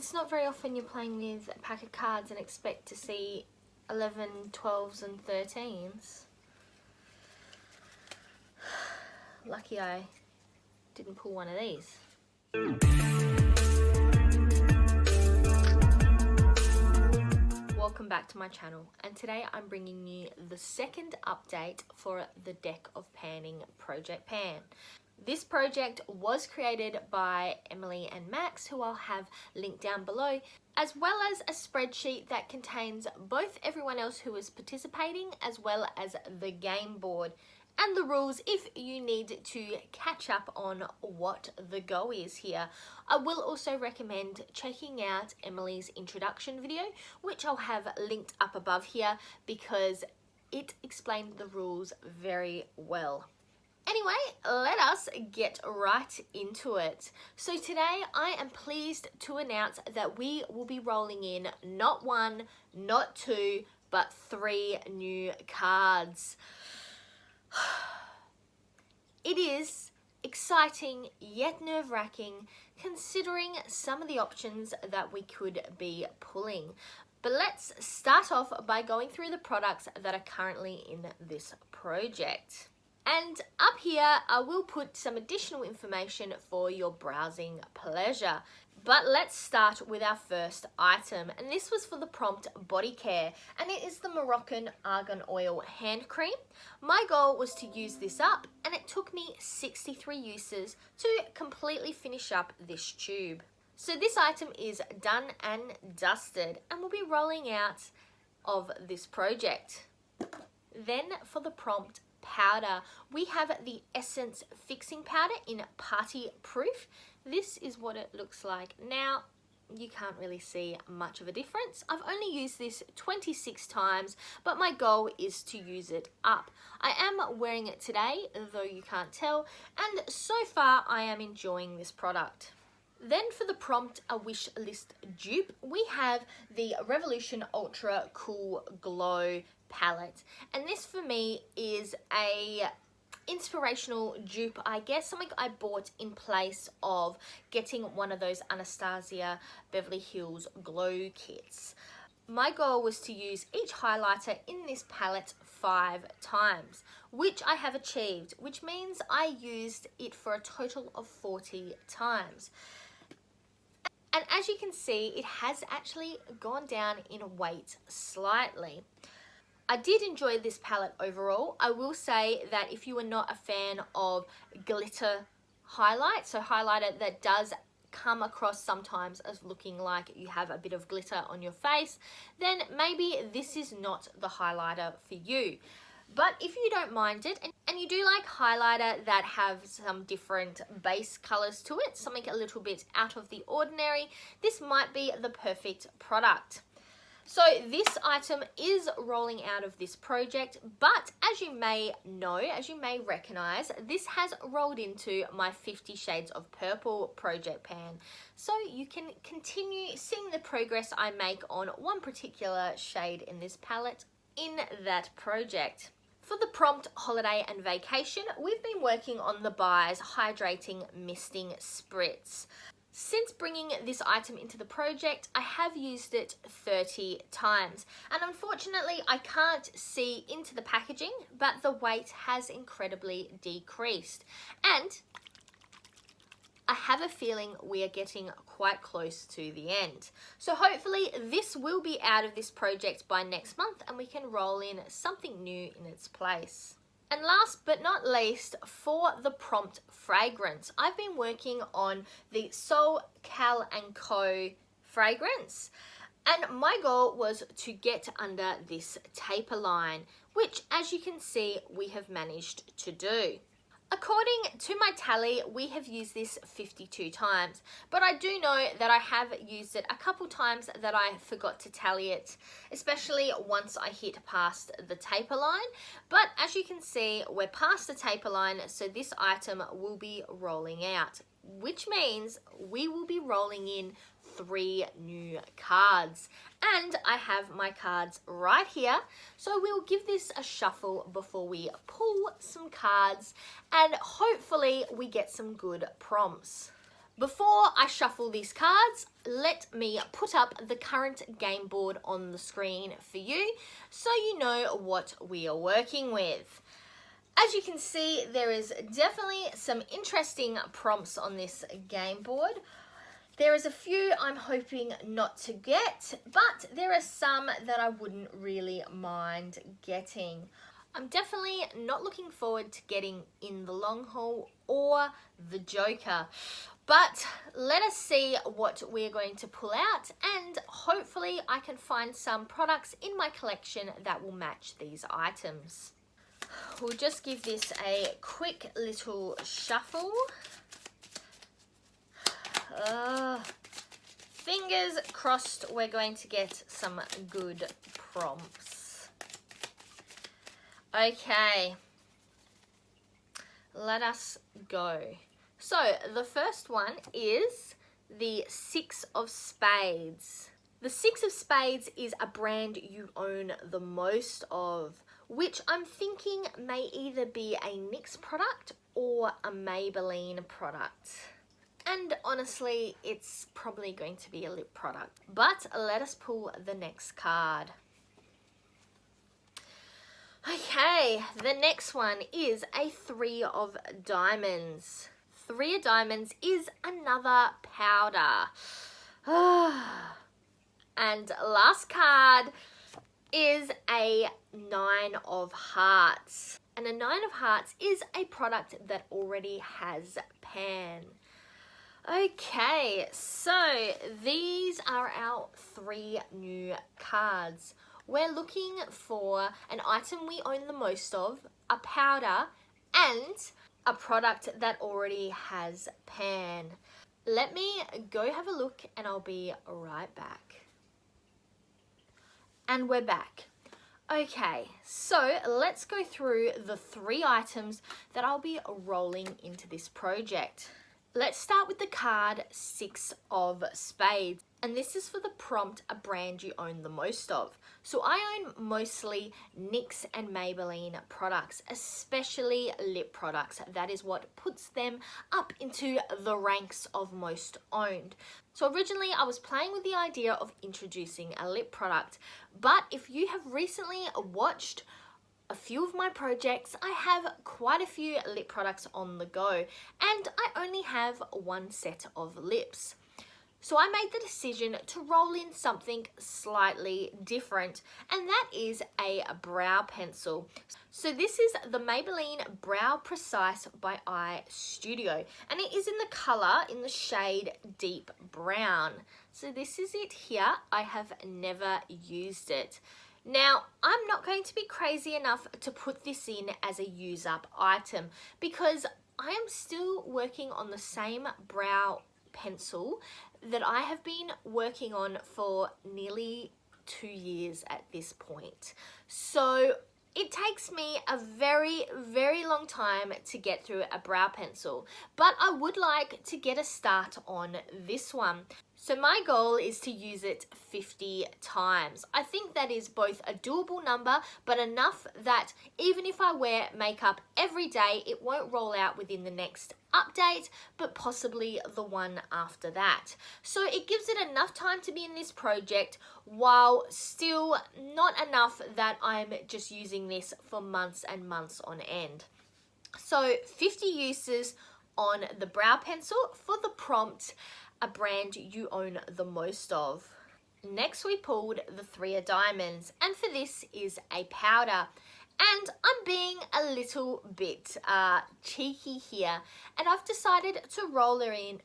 it's not very often you're playing with a pack of cards and expect to see 11, 12s and 13s. Lucky I didn't pull one of these. Welcome back to my channel, and today I'm bringing you the second update for the Deck of Panning Project Pan. This project was created by Emily and Max, who I'll have linked down below, as well as a spreadsheet that contains both everyone else who is participating as well as the game board and the rules if you need to catch up on what the go is here. I will also recommend checking out Emily's introduction video, which I'll have linked up above here because it explained the rules very well. Anyway, let us get right into it. So today I am pleased to announce that we will be rolling in not one, not two, but 3 new cards. It is exciting yet nerve-wracking considering some of the options that we could be pulling. But let's start off by going through the products that are currently in this project. And up here, I will put some additional information for your browsing pleasure. But let's start with our first item, and this was for the prompt body care, and it is the Moroccan Argan Oil Hand Cream. My goal was to use this up, and it took me 63 uses to completely finish up this tube. So this item is done and dusted, and we'll be rolling out of this project. Then for the prompt powder, we have the Essence Fixing Powder in Party Proof. This is what it looks like. Now, you can't really see much of a difference. I've only used this 26 times, but my goal is to use it up. I am wearing it today, though you can't tell, and so far I am enjoying this product. Then for the prompt a wish list dupe, we have the Revolution Ultra Cool Glow palette, and this for me is a inspirational dupe, I guess, something I bought in place of getting one of those Anastasia Beverly Hills glow kits. My goal was to use each highlighter in this palette 5 times, which I have achieved, which means I used it for a total of 40 times. And as you can see, it has actually gone down in weight slightly. I did enjoy this palette overall. I will say that if you are not a fan of glitter highlight, so highlighter that does come across sometimes as looking like you have a bit of glitter on your face, then maybe this is not the highlighter for you. But if you don't mind it, and you do like highlighter that have some different base colors to it, something a little bit out of the ordinary, this might be the perfect product. So this item is rolling out of this project, but as you may know, as you may recognize, this has rolled into my 50 Shades of Purple project pan. So you can continue seeing the progress I make on one particular shade in this palette in that project. For the prompt holiday and vacation, we've been working on the Buy's Hydrating Misting Spritz. Since bringing this item into the project, I have used it 30 times, and unfortunately I can't see into the packaging, but the weight has incredibly decreased, and I have a feeling we are getting quite close to the end. So hopefully this will be out of this project by next month and we can roll in something new in its place. And last but not least, for the prompt fragrance, I've been working on the Sol Cal & Co fragrance, and my goal was to get under this taper line, which as you can see we have managed to do. According to my tally, we have used this 52 times, but I do know that I have used it a couple times that I forgot to tally it, especially once I hit past the taper line. But as you can see, we're past the taper line, so this item will be rolling out, which means we will be rolling in 3 new cards, and I have my cards right here, so we'll give this a shuffle before we pull some cards and hopefully we get some good prompts. Before I shuffle these cards, let me put up the current game board on the screen for you so you know what we are working with. As you can see, there is definitely some interesting prompts on this game board. There is a few I'm hoping not to get, but there are some that I wouldn't really mind getting. I'm definitely not looking forward to getting In the Long Haul or the Joker. But let us see what we're going to pull out, and hopefully I can find some products in my collection that will match these items. We'll just give this a quick little shuffle. Fingers crossed we're going to get some good prompts. Okay, let us go. So the first one is the 6 of Spades. The 6 of Spades is a brand you own the most of, which I'm thinking may either be a NYX product or a Maybelline product. And honestly, it's probably going to be a lip product. But let us pull the next card. Okay, the next one is a 3 of Diamonds. 3 of Diamonds is another powder. And last card is a 9 of Hearts. And a 9 of Hearts is a product that already has pan. Okay, so these are our 3 new cards. We're looking for an item we own the most of, a powder, and a product that already has pan. Let me go have a look and I'll be right back. And we're back. Okay, so let's go through the 3 items that I'll be rolling into this project. Let's start with the card 6 of Spades. And this is for the prompt, a brand you own the most of. So I own mostly NYX and Maybelline products, especially lip products. That is what puts them up into the ranks of most owned. So originally I was playing with the idea of introducing a lip product, but if you have recently watched a few of my projects, I have quite a few lip products on the go, and I only have 1 set of lips. So I made the decision to roll in something slightly different, and that is a brow pencil. So this is the Maybelline Brow Precise by Eye Studio, and it is in the color, in the shade Deep Brown. So this is it here. I have never used it. Now, I'm not going to be crazy enough to put this in as a use up item because I am still working on the same brow pencil that I have been working on for nearly 2 years at this point. So it takes me a very, very long time to get through a brow pencil, but I would like to get a start on this one. So my goal is to use it 50 times. I think that is both a doable number, but enough that even if I wear makeup every day, it won't roll out within the next update, but possibly the one after that. So it gives it enough time to be in this project while still not enough that I'm just using this for months and months on end. So 50 uses on the brow pencil for the prompt, a brand you own the most of. Next we pulled the 3 of Diamonds, and for this is a powder. And I'm being a little bit cheeky here, and I've decided to roll in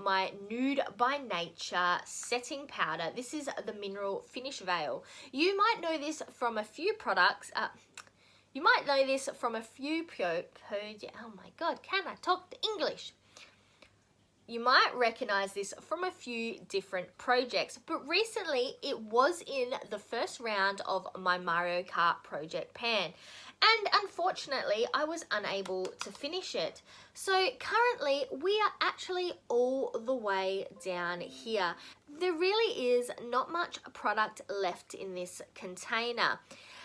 my Nude by Nature setting powder. This is the Mineral Finish Veil. You might know this from a few products. You might know this from a few oh my god, can I talk to English? You might recognize this from a few different projects, but recently it was in the first round of my Mario Kart project pan, and unfortunately I was unable to finish it. So currently we are actually all the way down here. There really is not much product left in this container.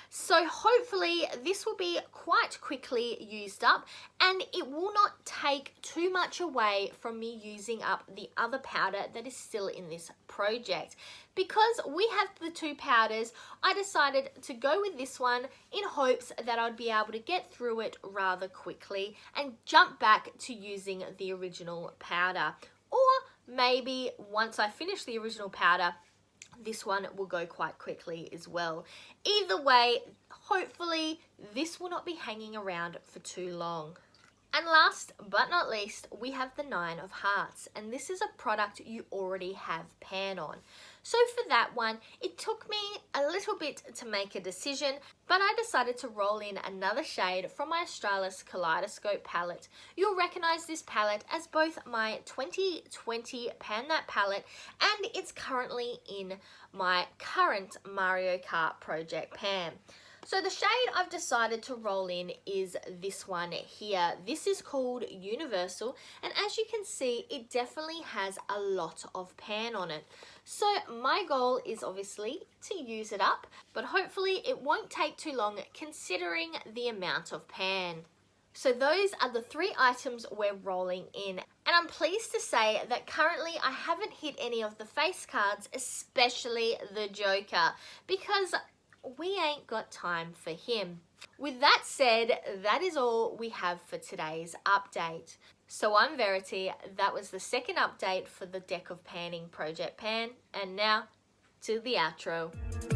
So hopefully this will be quite quickly used up, and it will not take too much away from me using up the other powder that is still in this project. Because we have the two powders, I decided to go with this one in hopes that I'd be able to get through it rather quickly and jump back to using the original powder. Or maybe once I finish the original powder, this one will go quite quickly as well. Either way, hopefully this will not be hanging around for too long. And last but not least, we have the 9 of Hearts, and this is a product you already have pan on. So for that one, it took me a little bit to make a decision, but I decided to roll in another shade from my Australis Kaleidoscope palette. You'll recognise this palette as both my 2020 Pan That palette, and it's currently in my current Mario Kart project pan. So the shade I've decided to roll in is this one here. This is called Universal, and as you can see, it definitely has a lot of pan on it. So my goal is obviously to use it up, but hopefully it won't take too long considering the amount of pan. So those are the 3 items we're rolling in. And I'm pleased to say that currently I haven't hit any of the face cards, especially the Joker, because we ain't got time for him. With that said, that is all we have for today's update. So I'm Verity, that was the second update for the Deck of Panning Project Pan, and now to the outro.